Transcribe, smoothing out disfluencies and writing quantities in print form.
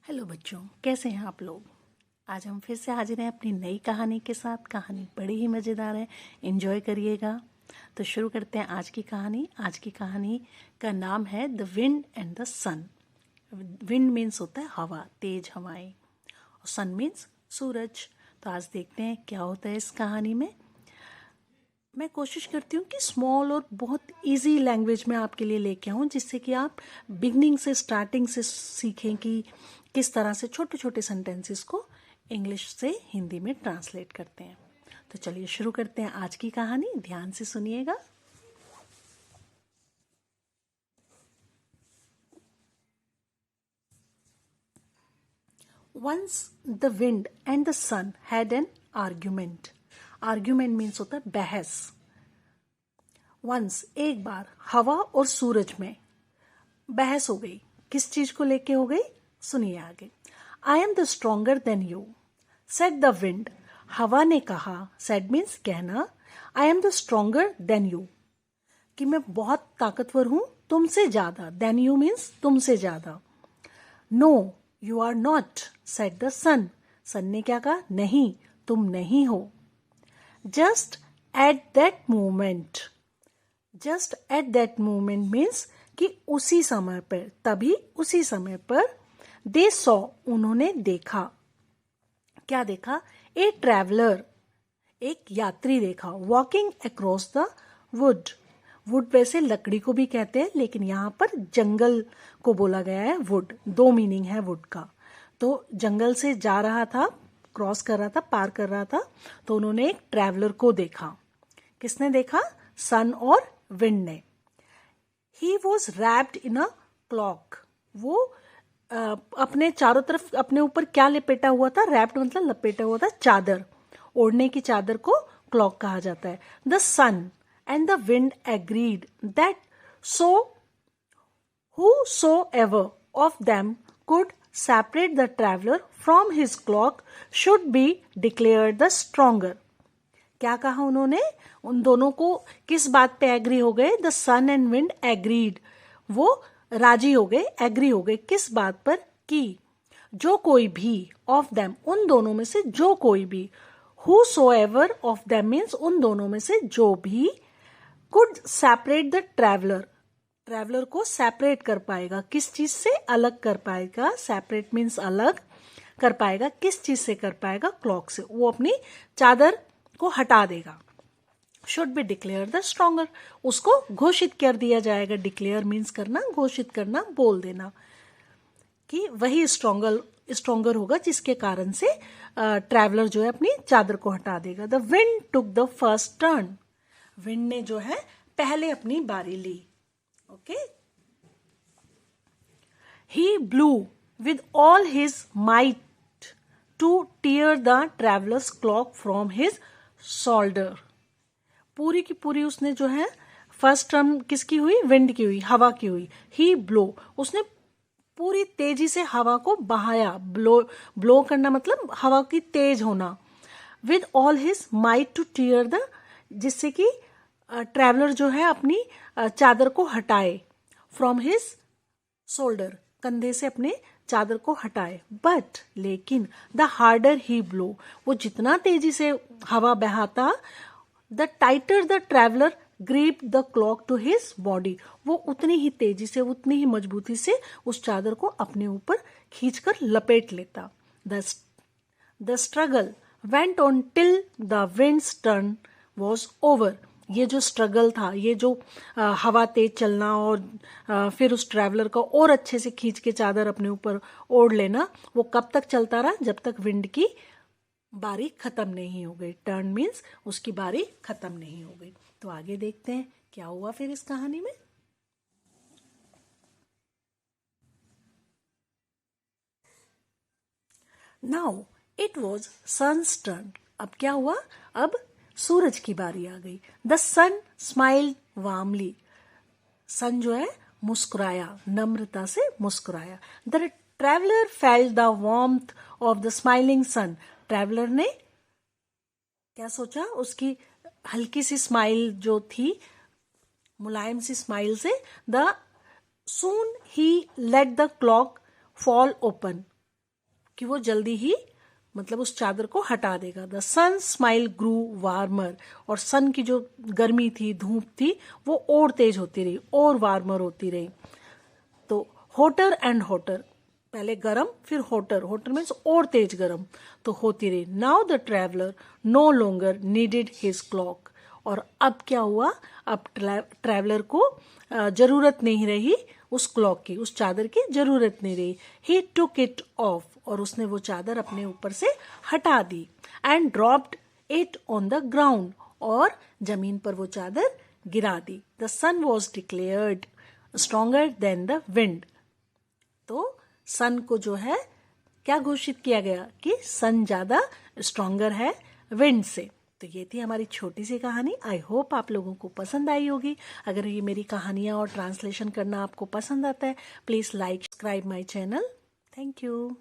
Hello बच्चों, कैसे हैं आप लोग। आज हम फिर से हाजिर हैं अपनी नई कहानी के साथ। कहानी बड़ी ही मज़ेदार है, एंजॉय करिएगा। तो शुरू करते हैं आज की कहानी। आज की कहानी का नाम है the wind and the sun. Wind means होता है हवा, तेज हवाएं, और सन मीन्स सूरज। तो आज देखते हैं क्या होता है इस कहानी में। मैं कोशिश करती हूँ कि स्मॉल और बहुत इजी लैंग्वेज में आपके लिए लेके आऊँ, जिससे कि आप बिगनिंग से, स्टार्टिंग से सीखें कि किस तरह से छोटे छोटे सेंटेंसेस को इंग्लिश से हिंदी में ट्रांसलेट करते हैं। तो चलिए शुरू करते हैं आज की कहानी। ध्यान से सुनिएगा। Once the wind and the sun had an argument. Argument means होता है बहस। Once एक बार हवा और सूरज में बहस हो गई। किस चीज को लेके हो गई, सुनिए आगे। I am the stronger than you, said the wind. हवा ने कहा, said means कहना, I am the stronger than you, कि मैं बहुत ताकतवर हूं तुमसे ज्यादा। than you means तुमसे ज्यादा। No, you are not, said the sun. sun ने क्या कहा, नहीं, तुम नहीं हो। Just at that moment. Just at that moment means कि उसी समय पर, तभी उसी समय पर, दे सॉ उन्होंने देखा। क्या देखा, ए ट्रैवलर, एक यात्री देखा, walking across the wood. Would वैसे लकड़ी को भी कहते हैं, लेकिन यहाँ पर जंगल को बोला गया है वुड। दो मीनिंग है वुड का। तो जंगल से जा रहा था, क्रॉस कर रहा था, पार कर रहा था, तो उन्होंने एक ट्रैवलर को देखा। किसने देखा, सन और विंड ने। He was wrapped in a cloak. वो अपने चारों तरफ अपने ऊपर क्या लपेटा हुआ था, रैप्ड मतलब लपेटा हुआ था, चादर। ओढ़ने की चादर को क्लॉक कहा जाता है। The sun and the wind agreed that so whosoever of them could separate the traveler from his clock should be declared the stronger. क्या कहा उन्होंने, उन दोनों को किस बात पे एग्री हो गए, the sun and wind agreed, वो राजी हो गए, एग्री हो गए किस बात पर, कि जो कोई भी, ऑफ देम उन दोनों में से जो कोई भी, who so ever of them means उन दोनों में से जो भी, could separate the traveller, traveller को सेपरेट कर पाएगा, किस चीज से अलग कर पाएगा, सेपरेट मीन्स अलग कर पाएगा, किस चीज से कर पाएगा, क्लॉक से, वो अपनी चादर को हटा देगा। Should be declare the stronger, उसको घोषित कर दिया जाएगा। डिक्लेयर मीन्स करना, घोषित करना, बोल देना, कि वही स्ट्रॉन्गर होगा जिसके कारण से ट्रैवलर जो है अपनी चादर को हटा देगा। The wind took the first turn, wind ने जो है पहले अपनी बारी ली। Okay, he blew with all his might to tear the traveller's cloak from his shoulder. पूरी की पूरी उसने जो है, फर्स्ट टर्म किसकी हुई, विंड की हुई, हवा की हुई। ही ब्लो, उसने पूरी तेजी से हवा को बहाया। ब्लो करना मतलब हवा की तेज होना। With all his might to tear the, जिससे कि ट्रैवलर जो है अपनी चादर को हटाए। फ्रॉम हिज शोल्डर, कंधे से अपने चादर को हटाए। बट लेकिन द हार्डर ही ब्लो, वो जितना तेजी से हवा बहाता, the tighter the traveller grip the cloak to his body, वो उतनी ही तेजी से, उतनी ही मजबूती से उस चादर को अपने ऊपर खींचकर लपेट लेता। The struggle went on till the winds turn was over. ये जो स्ट्रगल था, ये जो हवा तेज चलना और फिर उस ट्रैवलर को और अच्छे से खींच के चादर अपने ऊपर ओढ़ लेना, वो कब तक चलता रहा, जब तक विंड की बारी खत्म नहीं हो गई। टर्न मीन्स उसकी बारी खत्म नहीं हो गई। तो आगे देखते हैं क्या हुआ फिर इस कहानी में। Now it was sun's turn. अब क्या हुआ, अब सूरज की बारी आ गई। The sun smiled warmly, sun जो है मुस्कुराया, नम्रता से मुस्कुराया। The traveller felt the warmth of the smiling sun, traveller ने क्या सोचा, उसकी हल्की सी स्माइल जो थी, मुलायम सी स्माइल से, the soon he let the cloak fall open, कि वो जल्दी ही मतलब उस चादर को हटा देगा। The sun smile grew warmer, और सन की जो गर्मी थी, धूप थी, वो और तेज होती रही, और वार्मर होती रही। तो होटर एंड होटर, पहले गरम फिर होटर, होटर मीन्स और तेज गरम, तो होती रही। Now the traveller no longer needed his cloak, और अब क्या हुआ, अब ट्रैवलर को जरूरत नहीं रही उस क्लॉक की, उस चादर की जरूरत नहीं रही। ही टुक इट ऑफ, और उसने वो चादर अपने ऊपर से हटा दी। And dropped it on the ground, और जमीन पर वो चादर गिरा दी। The sun was declared stronger than the wind, तो सन को जो है क्या घोषित किया गया कि सन ज्यादा स्ट्रॉन्गर है विंड से। तो ये थी हमारी छोटी सी कहानी। आई होप आप लोगों को पसंद आई होगी। अगर ये मेरी कहानियां और ट्रांसलेशन करना आपको पसंद आता है, please like, subscribe my channel. Thank you.